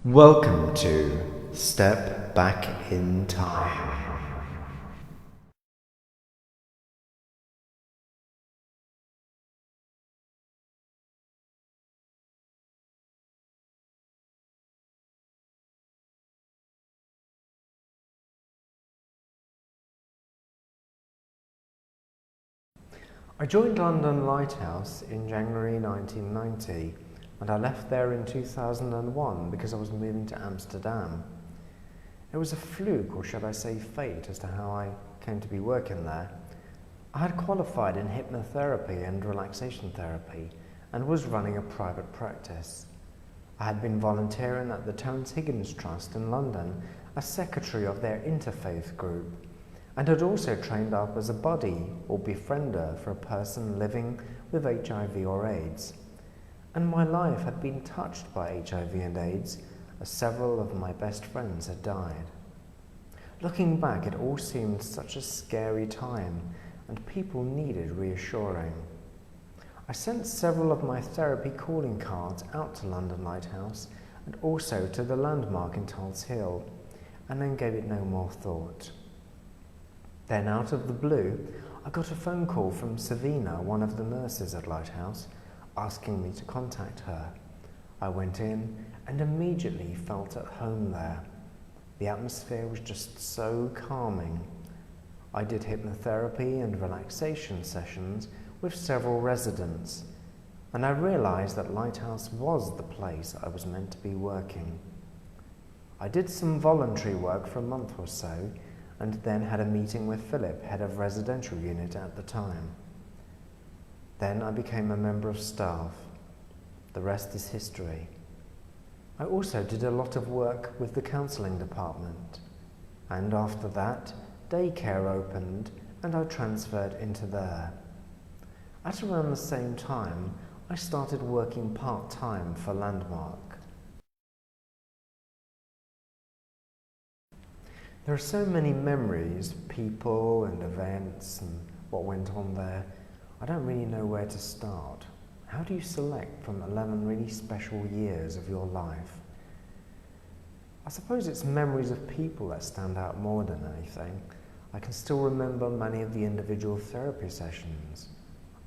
Welcome to Step Back in Time. I joined London Lighthouse in January 1990, and I left there in 2001 because I was moving to Amsterdam. It was a fluke, or should I say fate, as to how I came to be working there. I had qualified in hypnotherapy and relaxation therapy and was running a private practice. I had been volunteering at the Terrence Higgins Trust in London as secretary of their interfaith group, and had also trained up as a buddy or befriender for a person living with HIV or AIDS. And my life had been touched by HIV and AIDS, as several of my best friends had died. Looking back, it all seemed such a scary time, and people needed reassuring. I sent several of my therapy calling cards out to London Lighthouse and also to the Landmark in Tulse Hill, and then gave it no more thought. Then, out of the blue, I got a phone call from Savina, one of the nurses at Lighthouse, asking me to contact her. I went in and immediately felt at home there. The atmosphere was just so calming. I did hypnotherapy and relaxation sessions with several residents, and I realised that Lighthouse was the place I was meant to be working. I did some voluntary work for a month or so, and then had a meeting with Philip, head of residential unit at the time. Then I became a member of staff. The rest is history. I also did a lot of work with the counselling department, and after that, daycare opened and I transferred into there. At around the same time, I started working part-time for Landmark. There are so many memories, people and events and what went on there. I don't really know where to start. How do you select from 11 really special years of your life? I suppose it's memories of people that stand out more than anything. I can still remember many of the individual therapy sessions.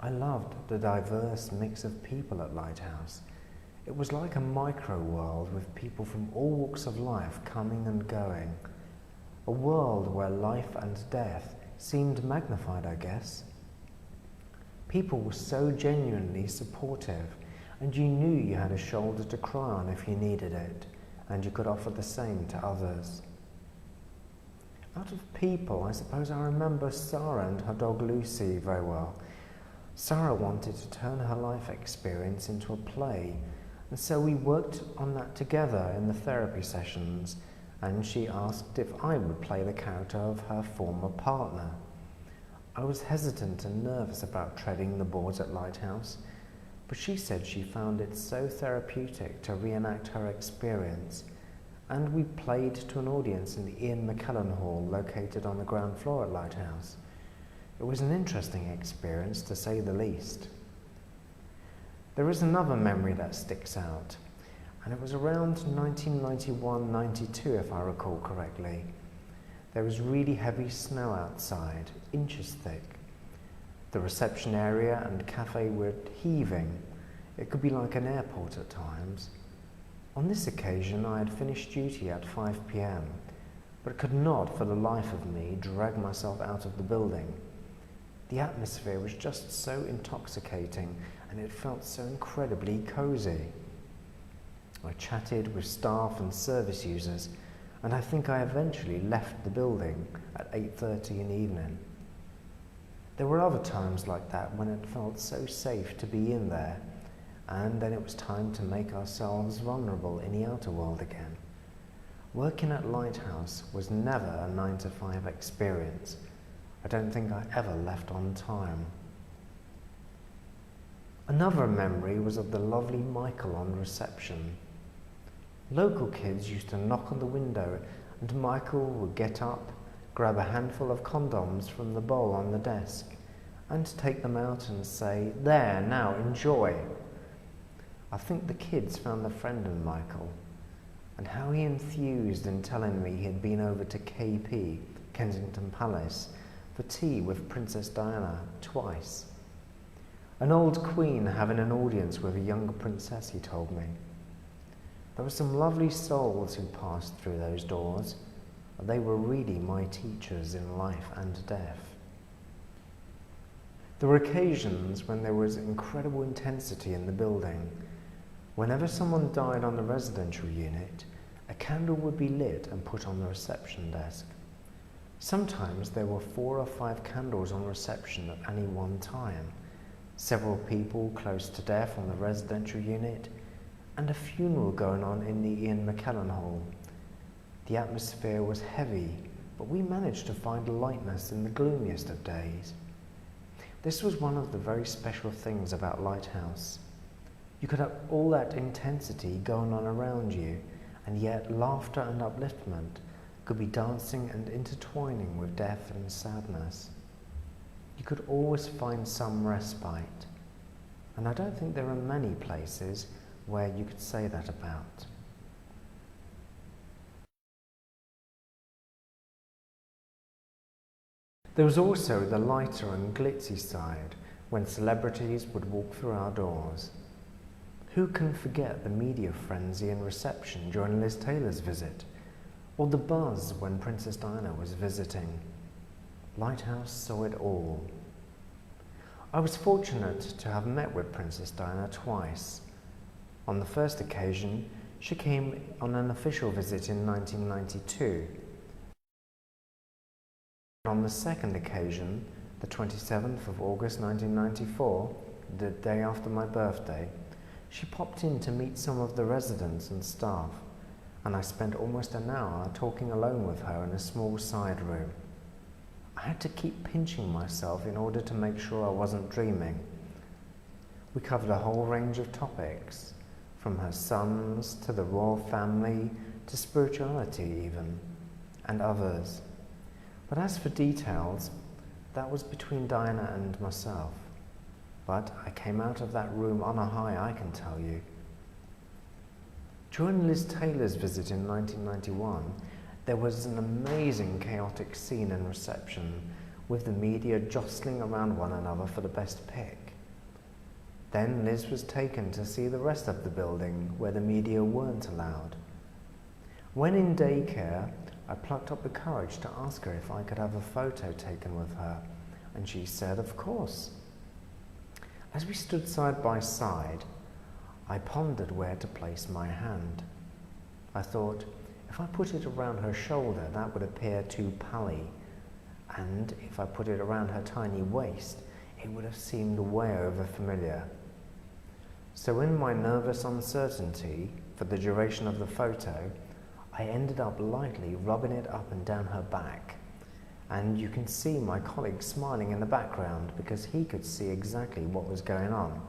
I loved the diverse mix of people at Lighthouse. It was like a micro world with people from all walks of life coming and going. A world where life and death seemed magnified, I guess. People were so genuinely supportive, and you knew you had a shoulder to cry on if you needed it, and you could offer the same to others. Out of people, I suppose I remember Sarah and her dog Lucy very well. Sarah wanted to turn her life experience into a play, and so we worked on that together in the therapy sessions, and she asked if I would play the character of her former partner. I was hesitant and nervous about treading the boards at Lighthouse, but she said she found it so therapeutic to reenact her experience, and we played to an audience in the Ian McKellen Hall located on the ground floor at Lighthouse. It was an interesting experience, to say the least. There is another memory that sticks out, and it was around 1991-92 if I recall correctly. There was really heavy snow outside, inches thick. The reception area and cafe were heaving. It could be like an airport at times. On this occasion I had finished duty at 5 p.m, but could not for the life of me drag myself out of the building. The atmosphere was just so intoxicating, and it felt so incredibly cosy. I chatted with staff and service users, and I think I eventually left the building at 8:30 in the evening. There were other times like that when it felt so safe to be in there, and then it was time to make ourselves vulnerable in the outer world again. Working at Lighthouse was never a 9-to-5 experience. I don't think I ever left on time. Another memory was of the lovely Michael on reception. Local kids used to knock on the window, and Michael would get up, grab a handful of condoms from the bowl on the desk, and take them out and say, "There, now enjoy." I think the kids found a friend in Michael, and how he enthused in telling me he had been over to KP, Kensington Palace, for tea with Princess Diana twice. An old queen having an audience with a younger princess, he told me. There were some lovely souls who passed through those doors, and they were really my teachers in life and death. There were occasions when there was incredible intensity in the building. Whenever someone died on the residential unit, a candle would be lit and put on the reception desk. Sometimes there were 4 or 5 candles on reception at any one time, several people close to death on the residential unit, and a funeral going on in the Ian McKellen Hall. The atmosphere was heavy, but we managed to find lightness in the gloomiest of days. This was one of the very special things about Lighthouse. You could have all that intensity going on around you, and yet laughter and upliftment could be dancing and intertwining with death and sadness. You could always find some respite, and I don't think there are many places where you could say that about. There was also the lighter and glitzy side, when celebrities would walk through our doors. Who can forget the media frenzy and reception during Liz Taylor's visit, or the buzz when Princess Diana was visiting? Lighthouse saw it all. I was fortunate to have met with Princess Diana twice. On the first occasion, she came on an official visit in 1992. On the second occasion, the 27th of August 1994, the day after my birthday, she popped in to meet some of the residents and staff, and I spent almost an hour talking alone with her in a small side room. I had to keep pinching myself in order to make sure I wasn't dreaming. We covered a whole range of topics, from her sons to the royal family to spirituality even, and others. But as for details, that was between Diana and myself. But I came out of that room on a high, I can tell you. During Liz Taylor's visit in 1991, there was an amazing chaotic scene in reception, with the media jostling around one another for the best pick. Then Liz was taken to see the rest of the building where the media weren't allowed. When in daycare, I plucked up the courage to ask her if I could have a photo taken with her, and she said, of course. As we stood side by side, I pondered where to place my hand. I thought, if I put it around her shoulder, that would appear too pally, and if I put it around her tiny waist, it would have seemed way over familiar. So in my nervous uncertainty for the duration of the photo, I ended up lightly rubbing it up and down her back, and you can see my colleague smiling in the background because he could see exactly what was going on,